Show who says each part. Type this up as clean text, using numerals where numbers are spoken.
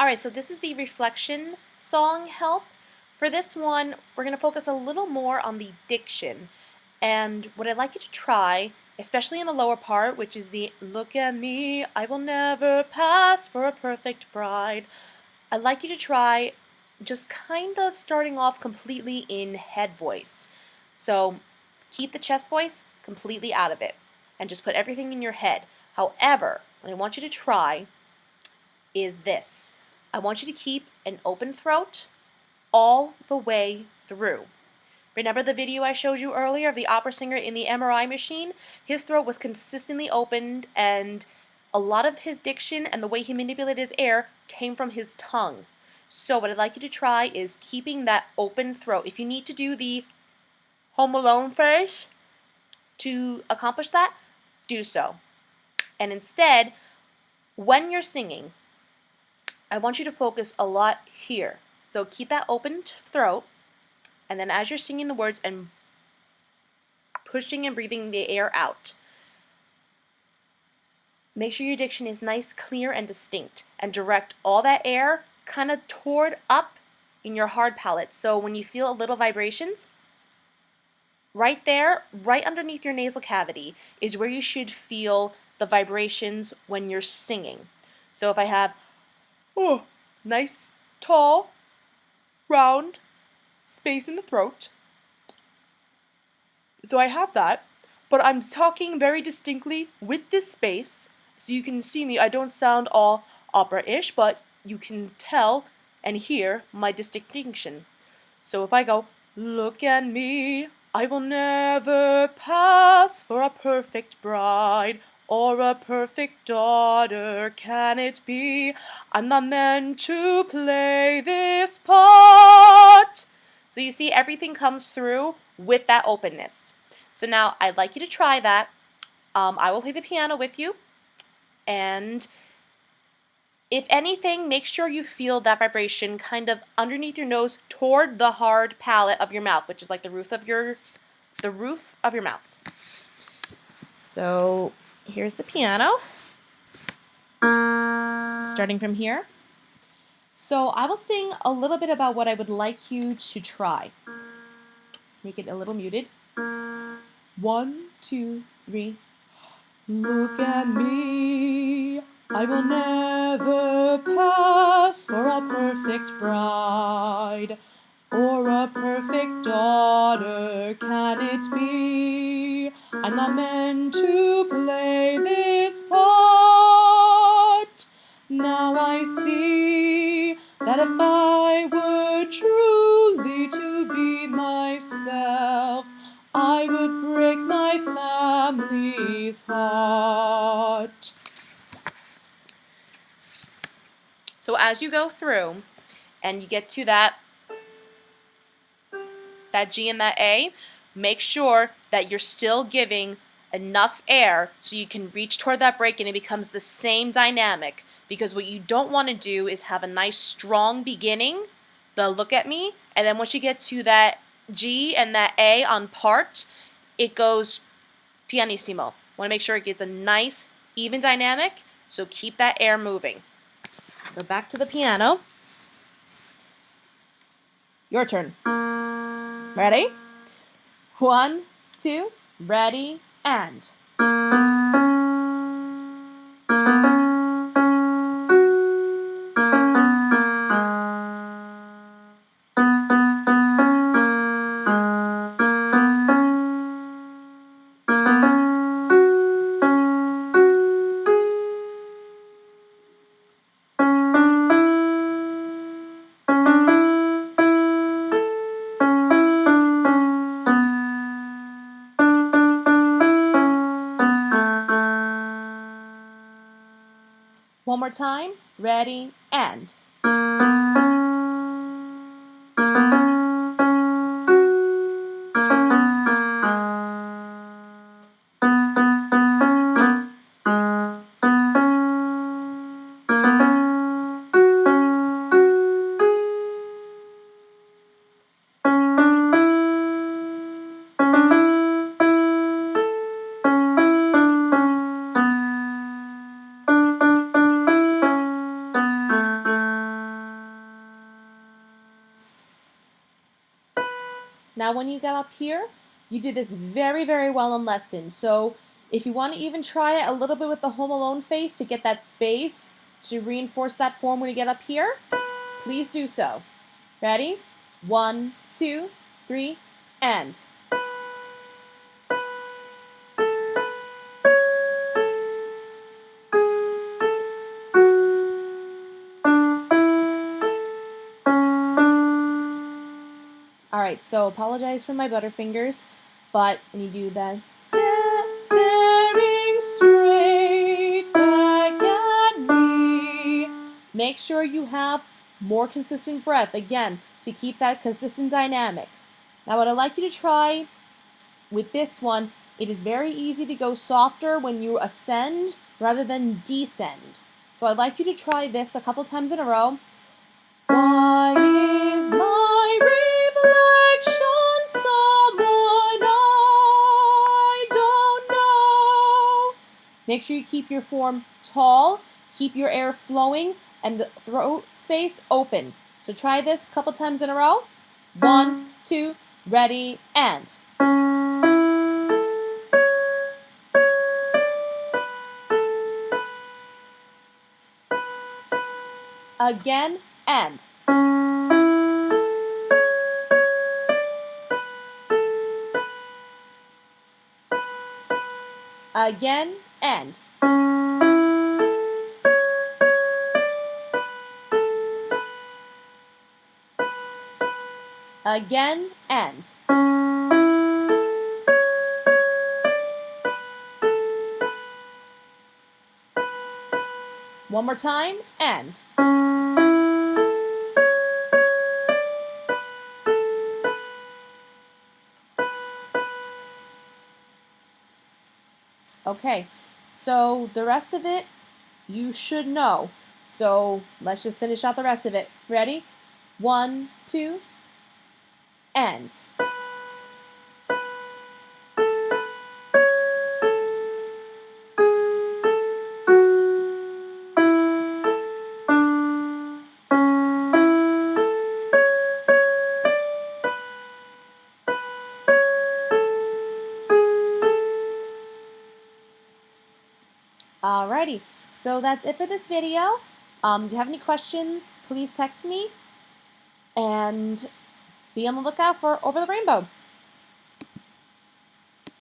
Speaker 1: Alright, so this is the reflection song help. For this one, we're going to focus a little more on the diction. And what I'd like you to try, especially in the lower part, which is the "Look at me, I will never pass for a perfect bride," I'd like you to try just kind of starting off completely in head voice. So keep the chest voice completely out of it and just put everything in your head. However, what I want you to try is this. I want you to keep an open throat all the way through. Remember the video I showed you earlier of the opera singer in the MRI machine? His throat was consistently opened, and a lot of his diction and the way he manipulated his air came from his tongue. So what I'd like you to try is keeping that open throat. If you need to do the Home Alone face to accomplish that, do so. And instead, when you're singing, I want you to focus a lot here. So keep that open throat, and then as you're singing the words and pushing and breathing the air out, make sure your diction is nice, clear, and distinct, and direct all that air kind of toward up in your hard palate. So when you feel a little vibrations, right there, right underneath your nasal cavity, is where you should feel the vibrations when you're singing. So if I have, oh, nice, tall, round space in the throat, so I have that, but I'm talking very distinctly with this space, so you can see me. I don't sound all opera-ish, but you can tell and hear my distinction. So if I go, "Look at me, I will never pass for a perfect bride, or a perfect daughter can it be? I'm not meant to play this part." So you see, everything comes through with that openness. So now I'd like you to try that. I will play the piano with you, and if anything, make sure you feel that vibration kind of underneath your nose toward the hard palate of your mouth, which is like the roof of your mouth. So here's the piano, starting from here. So I will sing a little bit about what I would like you to try. Make it a little muted. 1, 2, 3. Look at me, I will never pass for a perfect bride, or a perfect daughter can it be? I'm not meant to play this part. Now I see that if I were truly to be myself, I would break my family's heart. So as you go through and you get to that G and that A, make sure that you're still giving enough air so you can reach toward that break and it becomes the same dynamic. Because what you don't want to do is have a nice strong beginning, the "look at me," and then once you get to that G and that A on part, it goes pianissimo. Want to make sure it gets a nice, even dynamic, so keep that air moving. So back to the piano. Your turn. Ready? 1, 2, ready, and. One more time. Ready, and. Now when you get up here, you did this very, very well in lesson. So if you want to even try it a little bit with the Home Alone face to get that space, to reinforce that form when you get up here, please do so. Ready? 1, 2, 3, and. Alright, so apologize for my butterfingers, but when you do that, staring straight back at me, make sure you have more consistent breath, again, to keep that consistent dynamic. Now what I'd like you to try with this one, it is very easy to go softer when you ascend rather than descend. So I'd like you to try this a couple times in a row. Why is my reflection someone I don't know? Make sure you keep your form tall, keep your air flowing, and the throat space open. So try this a couple times in a row. 1, 2, ready, and. Again, and. Again, and. Again, and. One more time, and. Okay, so the rest of it, you should know. So let's just finish out the rest of it. Ready? 1, 2, and. Alrighty, so that's it for this video. If you have any questions, please text me and be on the lookout for Over the Rainbow.